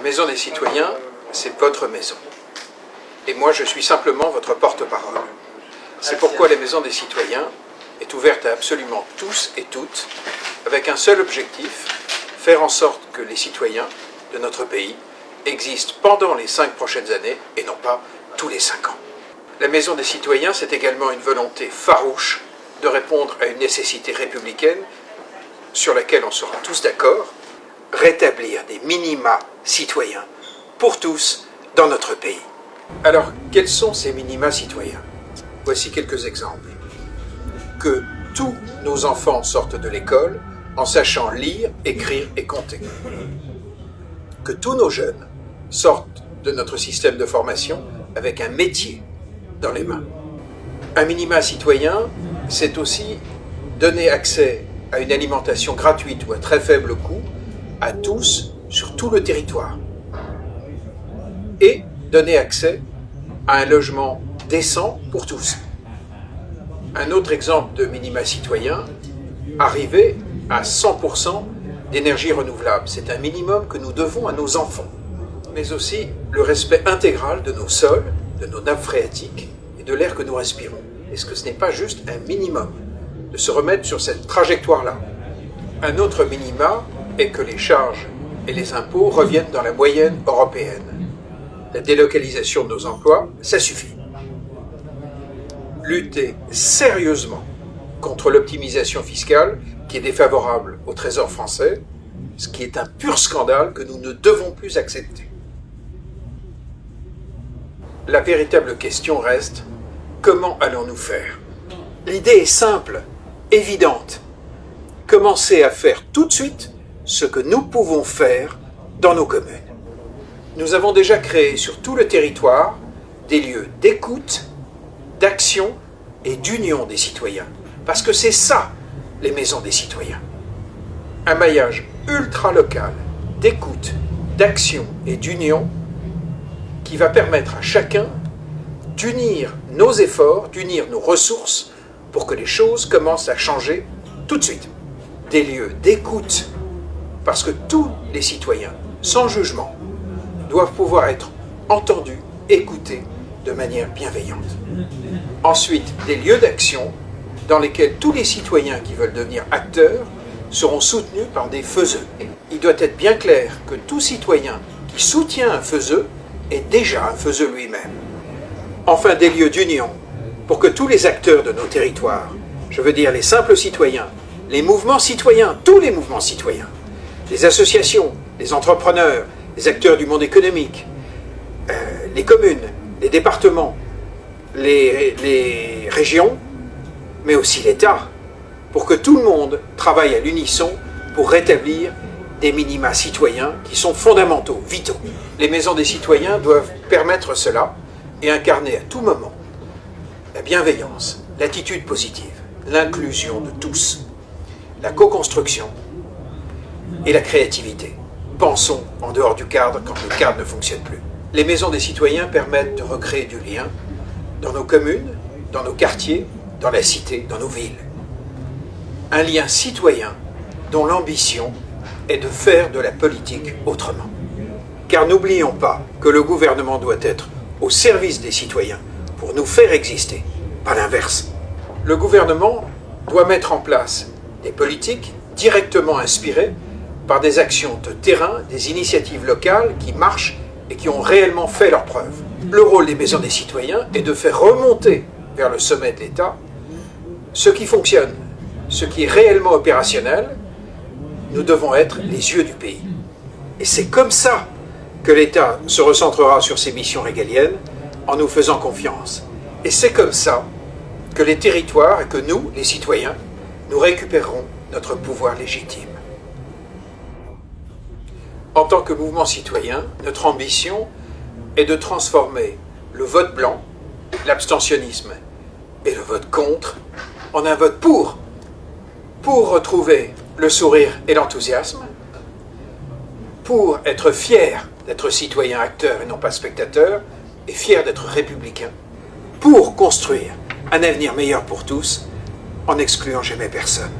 Maison des citoyens, c'est votre maison. Et moi, je suis simplement votre porte-parole. C'est pourquoi la Maison des citoyens est ouverte à absolument tous et toutes, avec un seul objectif, faire en sorte que les citoyens de notre pays existent pendant les 5 prochaines années et non pas tous les 5 ans. La Maison des citoyens, c'est également une volonté farouche de répondre à une nécessité républicaine sur laquelle on sera tous d'accord, rétablir des minima citoyens pour tous dans notre pays. Alors, quels sont ces minima citoyens? Voici quelques exemples. Que tous nos enfants sortent de l'école en sachant lire, écrire et compter. Que tous nos jeunes sortent de notre système de formation avec un métier dans les mains. Un minima citoyen, c'est aussi donner accès à une alimentation gratuite ou à très faible coût à tous sur tout le territoire. Et donner accès à un logement décent pour tous. Un autre exemple de minima citoyen, arriver à 100% d'énergie renouvelable. C'est un minimum que nous devons à nos enfants. Mais aussi le respect intégral de nos sols, de nos nappes phréatiques et de l'air que nous respirons. Est-ce que ce n'est pas juste un minimum de se remettre sur cette trajectoire-là? Un autre minima est que les charges et les impôts reviennent dans la moyenne européenne. La délocalisation de nos emplois, ça suffit. Lutter sérieusement contre l'optimisation fiscale qui est défavorable au Trésor français, ce qui est un pur scandale que nous ne devons plus accepter. La véritable question reste, comment allons-nous faire? L'idée est simple, évidente. Commencer à faire tout de suite ce que nous pouvons faire dans nos communes. Nous avons déjà créé sur tout le territoire des lieux d'écoute, d'action et d'union des citoyens. Parce que c'est ça, les maisons des citoyens. Un maillage ultra-local d'écoute, d'action et d'union qui va permettre à chacun d'unir nos efforts, d'unir nos ressources pour que les choses commencent à changer tout de suite. Des lieux d'écoute, parce que tous les citoyens, sans jugement, doivent pouvoir être entendus, écoutés de manière bienveillante. Ensuite, des lieux d'action dans lesquels tous les citoyens qui veulent devenir acteurs seront soutenus par des faiseux. Il doit être bien clair que tout citoyen qui soutient un faiseux est déjà un faiseux lui-même. Enfin, des lieux d'union pour que tous les acteurs de nos territoires, je veux dire les simples citoyens, les mouvements citoyens, tous les mouvements citoyens, les associations, les entrepreneurs, les acteurs du monde économique, les communes, les départements, les régions, mais aussi l'État, pour que tout le monde travaille à l'unisson pour rétablir des minima citoyens qui sont fondamentaux, vitaux. Les maisons des citoyens doivent permettre cela et incarner à tout moment la bienveillance, l'attitude positive, l'inclusion de tous, la co-construction et la créativité. Pensons en dehors du cadre quand le cadre ne fonctionne plus. Les maisons des citoyens permettent de recréer du lien dans nos communes, dans nos quartiers, dans la cité, dans nos villes. Un lien citoyen dont l'ambition est de faire de la politique autrement. Car n'oublions pas que le gouvernement doit être au service des citoyens pour nous faire exister, pas l'inverse. Le gouvernement doit mettre en place des politiques directement inspirées par des actions de terrain, des initiatives locales qui marchent et qui ont réellement fait leurs preuves. Le rôle des maisons des citoyens est de faire remonter vers le sommet de l'État ce qui fonctionne, ce qui est réellement opérationnel. Nous devons être les yeux du pays. Et c'est comme ça que l'État se recentrera sur ses missions régaliennes en nous faisant confiance. Et c'est comme ça que les territoires et que nous, les citoyens, nous récupérerons notre pouvoir légitime. En tant que mouvement citoyen, notre ambition est de transformer le vote blanc, l'abstentionnisme et le vote contre en un vote pour retrouver le sourire et l'enthousiasme, pour être fier d'être citoyen acteur et non pas spectateur, et fier d'être républicain, pour construire un avenir meilleur pour tous, en n'excluant jamais personne.